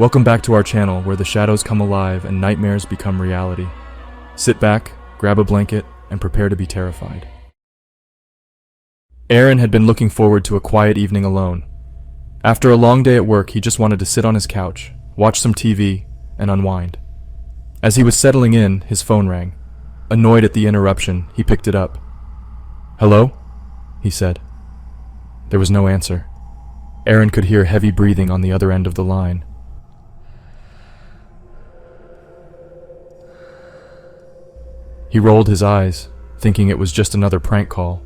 Welcome back to our channel where the shadows come alive and nightmares become reality. Sit back, grab a blanket, and prepare to be terrified. Aaron had been looking forward to a quiet evening alone. After a long day at work, he just wanted to sit on his couch, watch some TV, and unwind. As he was settling in, his phone rang. Annoyed at the interruption, he picked it up. "Hello?" he said. There was no answer. Aaron could hear heavy breathing on the other end of the line. He rolled his eyes, thinking it was just another prank call.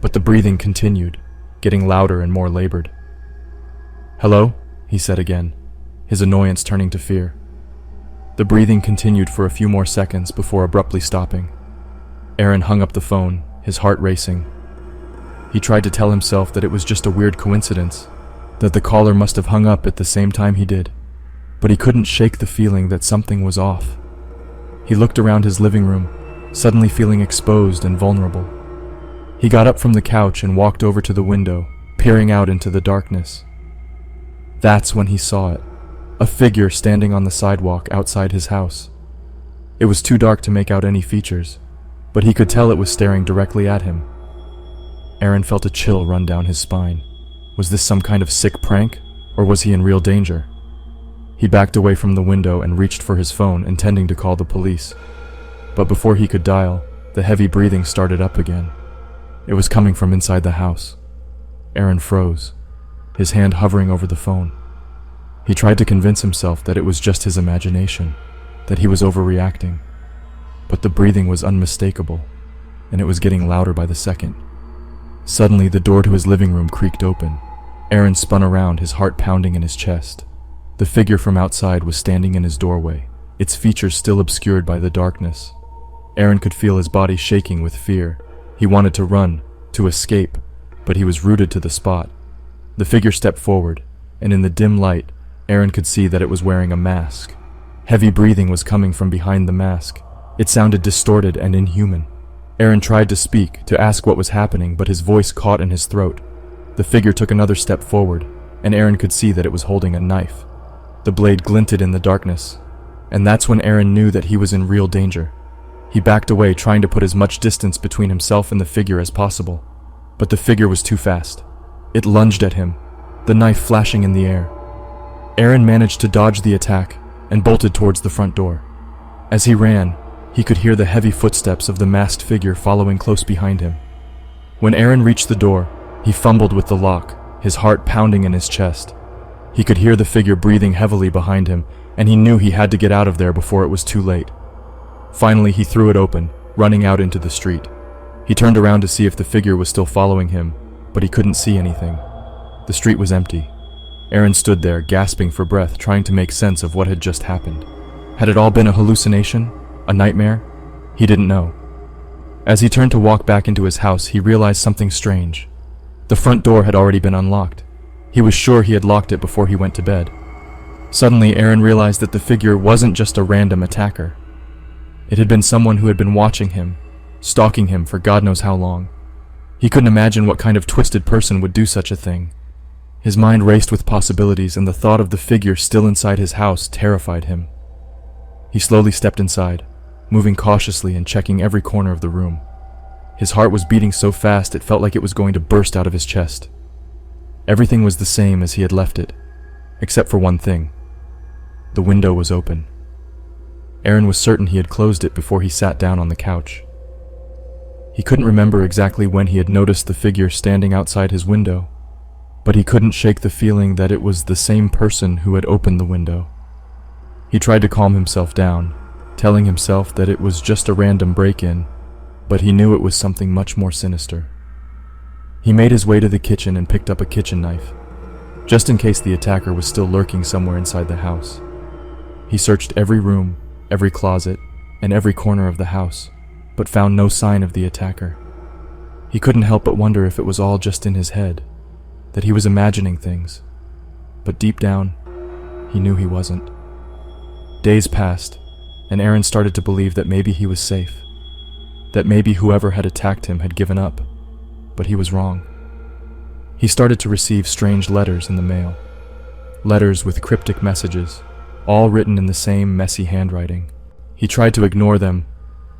But the breathing continued, getting louder and more labored. "Hello?" he said again, his annoyance turning to fear. The breathing continued for a few more seconds before abruptly stopping. Aaron hung up the phone, his heart racing. He tried to tell himself that it was just a weird coincidence, that the caller must have hung up at the same time he did, but he couldn't shake the feeling that something was off. He looked around his living room, suddenly feeling exposed and vulnerable. He got up from the couch and walked over to the window, peering out into the darkness. That's when he saw it, a figure standing on the sidewalk outside his house. It was too dark to make out any features, but he could tell it was staring directly at him. Aaron felt a chill run down his spine. Was this some kind of sick prank, or was he in real danger? He backed away from the window and reached for his phone, intending to call the police. But before he could dial, the heavy breathing started up again. It was coming from inside the house. Aaron froze, his hand hovering over the phone. He tried to convince himself that it was just his imagination, that he was overreacting. But the breathing was unmistakable, and it was getting louder by the second. Suddenly, the door to his living room creaked open. Aaron spun around, his heart pounding in his chest. The figure from outside was standing in his doorway, its features still obscured by the darkness. Aaron could feel his body shaking with fear. He wanted to run, to escape, but he was rooted to the spot. The figure stepped forward, and in the dim light, Aaron could see that it was wearing a mask. Heavy breathing was coming from behind the mask. It sounded distorted and inhuman. Aaron tried to speak, to ask what was happening, but his voice caught in his throat. The figure took another step forward, and Aaron could see that it was holding a knife. The blade glinted in the darkness, and that's when Aaron knew that he was in real danger. He backed away, trying to put as much distance between himself and the figure as possible. But the figure was too fast. It lunged at him, the knife flashing in the air. Aaron managed to dodge the attack and bolted towards the front door. As he ran, he could hear the heavy footsteps of the masked figure following close behind him. When Aaron reached the door, he fumbled with the lock, his heart pounding in his chest. He could hear the figure breathing heavily behind him, and he knew he had to get out of there before it was too late. Finally, he threw it open, running out into the street. He turned around to see if the figure was still following him, but he couldn't see anything. The street was empty. Aaron stood there, gasping for breath, trying to make sense of what had just happened. Had it all been a hallucination? A nightmare? He didn't know. As he turned to walk back into his house, he realized something strange. The front door had already been unlocked. He was sure he had locked it before he went to bed. Suddenly, Aaron realized that the figure wasn't just a random attacker. It had been someone who had been watching him, stalking him for God knows how long. He couldn't imagine what kind of twisted person would do such a thing. His mind raced with possibilities, and the thought of the figure still inside his house terrified him. He slowly stepped inside, moving cautiously and checking every corner of the room. His heart was beating so fast it felt like it was going to burst out of his chest. Everything was the same as he had left it, except for one thing. The window was open. Aaron was certain he had closed it before he sat down on the couch. He couldn't remember exactly when he had noticed the figure standing outside his window, but he couldn't shake the feeling that it was the same person who had opened the window. He tried to calm himself down, telling himself that it was just a random break-in, but he knew it was something much more sinister. He made his way to the kitchen and picked up a kitchen knife, just in case the attacker was still lurking somewhere inside the house. He searched every room, every closet, and every corner of the house, but found no sign of the attacker. He couldn't help but wonder if it was all just in his head, that he was imagining things. But deep down, he knew he wasn't. Days passed, and Aaron started to believe that maybe he was safe, that maybe whoever had attacked him had given up, but he was wrong. He started to receive strange letters in the mail. letters with cryptic messages, all written in the same messy handwriting. He tried to ignore them,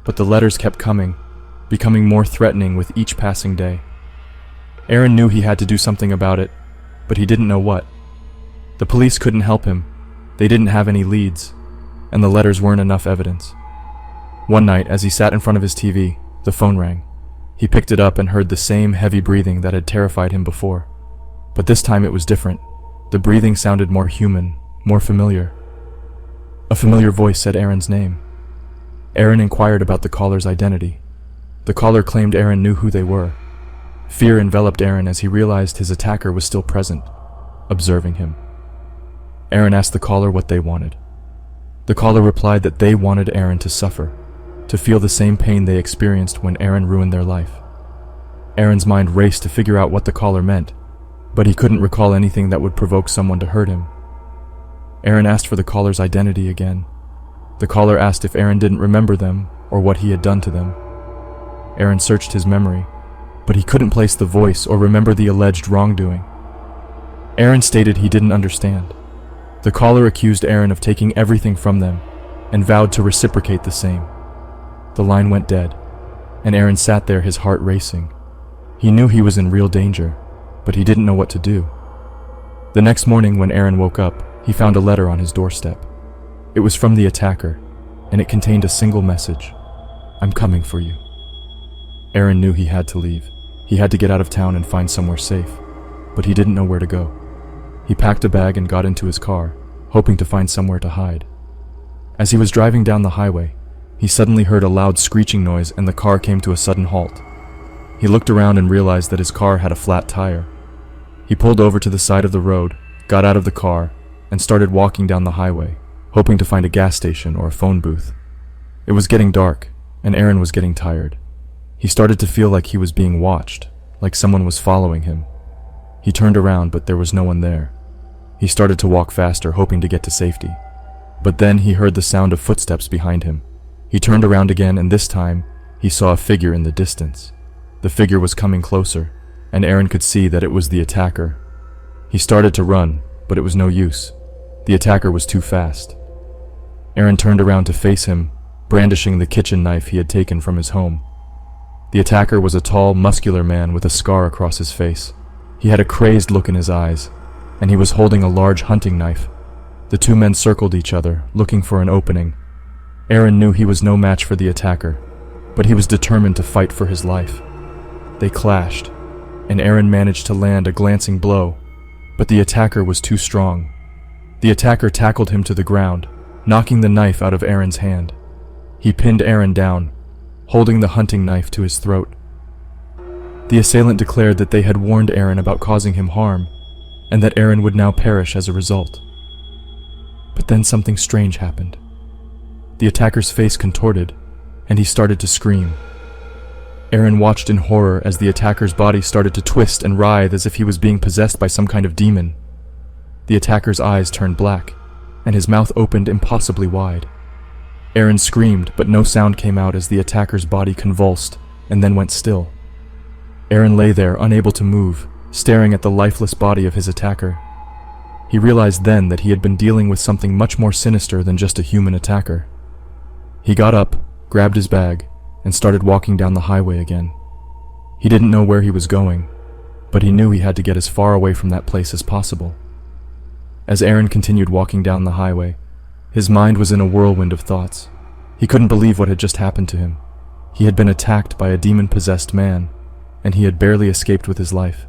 but the letters kept coming, becoming more threatening with each passing day. Aaron knew he had to do something about it, but he didn't know what. The police couldn't help him. They didn't have any leads, and the letters weren't enough evidence. One night, as he sat in front of his TV, the phone rang. He picked it up and heard the same heavy breathing that had terrified him before. But this time it was different. The breathing sounded more human, more familiar. A familiar voice said Aaron's name. Aaron inquired about the caller's identity. The caller claimed Aaron knew who they were. Fear enveloped Aaron as he realized his attacker was still present, observing him. Aaron asked the caller what they wanted. The caller replied that they wanted Aaron to suffer, to feel the same pain they experienced when Aaron ruined their life. Aaron's mind raced to figure out what the caller meant, but he couldn't recall anything that would provoke someone to hurt him. Aaron asked for the caller's identity again. The caller asked if Aaron didn't remember them or what he had done to them. Aaron searched his memory, but he couldn't place the voice or remember the alleged wrongdoing. Aaron stated he didn't understand. The caller accused Aaron of taking everything from them and vowed to reciprocate the same. The line went dead, and Aaron sat there, his heart racing. He knew he was in real danger, but he didn't know what to do. The next morning when Aaron woke up, he found a letter on his doorstep. It was from the attacker, and it contained a single message: "I'm coming for you." Aaron knew he had to leave. He had to get out of town and find somewhere safe, but he didn't know where to go. He packed a bag and got into his car, hoping to find somewhere to hide. As he was driving down the highway, he suddenly heard a loud screeching noise and the car came to a sudden halt. He looked around and realized that his car had a flat tire. He pulled over to the side of the road, got out of the car, and started walking down the highway, hoping to find a gas station or a phone booth. It was getting dark, and Aaron was getting tired. He started to feel like he was being watched, like someone was following him. He turned around, but there was no one there. He started to walk faster, hoping to get to safety. But then he heard the sound of footsteps behind him. He turned around again, and this time, he saw a figure in the distance. The figure was coming closer, and Aaron could see that it was the attacker. He started to run, but it was no use. The attacker was too fast. Aaron turned around to face him, brandishing the kitchen knife he had taken from his home. The attacker was a tall, muscular man with a scar across his face. He had a crazed look in his eyes, and he was holding a large hunting knife. The two men circled each other, looking for an opening. Aaron knew he was no match for the attacker, but he was determined to fight for his life. They clashed, and Aaron managed to land a glancing blow, but the attacker was too strong. The attacker tackled him to the ground, knocking the knife out of Aaron's hand. He pinned Aaron down, holding the hunting knife to his throat. The assailant declared that they had warned Aaron about causing him harm, and that Aaron would now perish as a result. But then something strange happened. The attacker's face contorted, and he started to scream. Aaron watched in horror as the attacker's body started to twist and writhe as if he was being possessed by some kind of demon. The attacker's eyes turned black, and his mouth opened impossibly wide. Aaron screamed, but no sound came out as the attacker's body convulsed and then went still. Aaron lay there, unable to move, staring at the lifeless body of his attacker. He realized then that he had been dealing with something much more sinister than just a human attacker. He got up, grabbed his bag, and started walking down the highway again. He didn't know where he was going, but he knew he had to get as far away from that place as possible. As Aaron continued walking down the highway, his mind was in a whirlwind of thoughts. He couldn't believe what had just happened to him. He had been attacked by a demon-possessed man, and he had barely escaped with his life.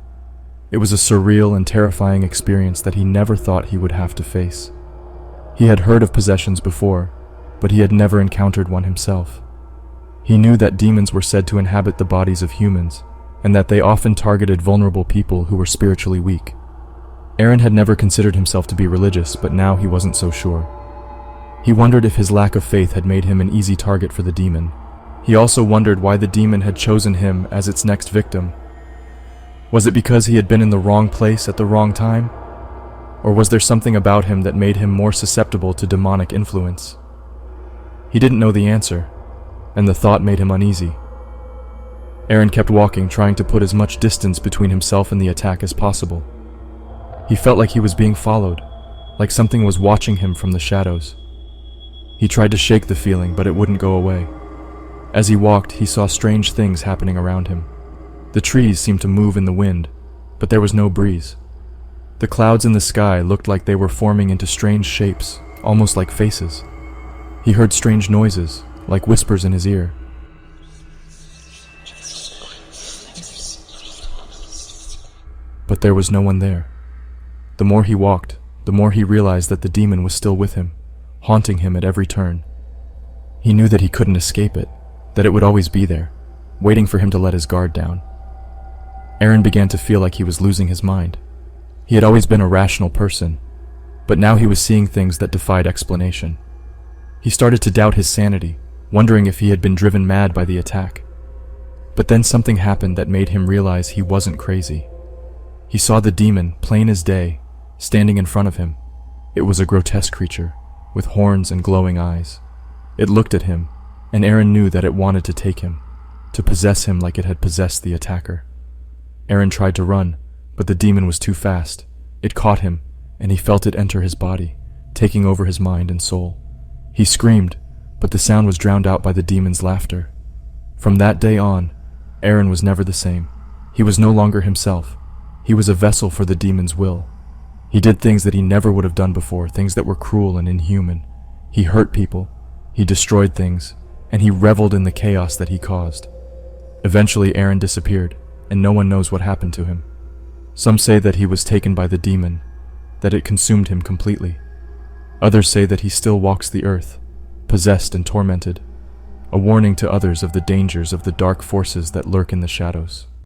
It was a surreal and terrifying experience that he never thought he would have to face. He had heard of possessions before, but he had never encountered one himself. He knew that demons were said to inhabit the bodies of humans, and that they often targeted vulnerable people who were spiritually weak. Aaron had never considered himself to be religious, but now he wasn't so sure. He wondered if his lack of faith had made him an easy target for the demon. He also wondered why the demon had chosen him as its next victim. Was it because he had been in the wrong place at the wrong time? Or was there something about him that made him more susceptible to demonic influence? He didn't know the answer, and the thought made him uneasy. Aaron kept walking, trying to put as much distance between himself and the attack as possible. He felt like he was being followed, like something was watching him from the shadows. He tried to shake the feeling, but it wouldn't go away. As he walked, he saw strange things happening around him. The trees seemed to move in the wind, but there was no breeze. The clouds in the sky looked like they were forming into strange shapes, almost like faces. He heard strange noises, like whispers in his ear. But there was no one there. The more he walked, the more he realized that the demon was still with him, haunting him at every turn. He knew that he couldn't escape it, that it would always be there, waiting for him to let his guard down. Aaron began to feel like he was losing his mind. He had always been a rational person, but now he was seeing things that defied explanation. He started to doubt his sanity, wondering if he had been driven mad by the attack. But then something happened that made him realize he wasn't crazy. He saw the demon, plain as day, standing in front of him. It was a grotesque creature, with horns and glowing eyes. It looked at him, and Aaron knew that it wanted to take him, to possess him like it had possessed the attacker. Aaron tried to run, but the demon was too fast. It caught him, and he felt it enter his body, taking over his mind and soul. He screamed, but the sound was drowned out by the demon's laughter. From that day on, Aaron was never the same. He was no longer himself. He was a vessel for the demon's will. He did things that he never would have done before, things that were cruel and inhuman. He hurt people, he destroyed things, and he reveled in the chaos that he caused. Eventually, Aaron disappeared, and no one knows what happened to him. Some say that he was taken by the demon, that it consumed him completely. Others say that he still walks the earth, possessed and tormented, a warning to others of the dangers of the dark forces that lurk in the shadows.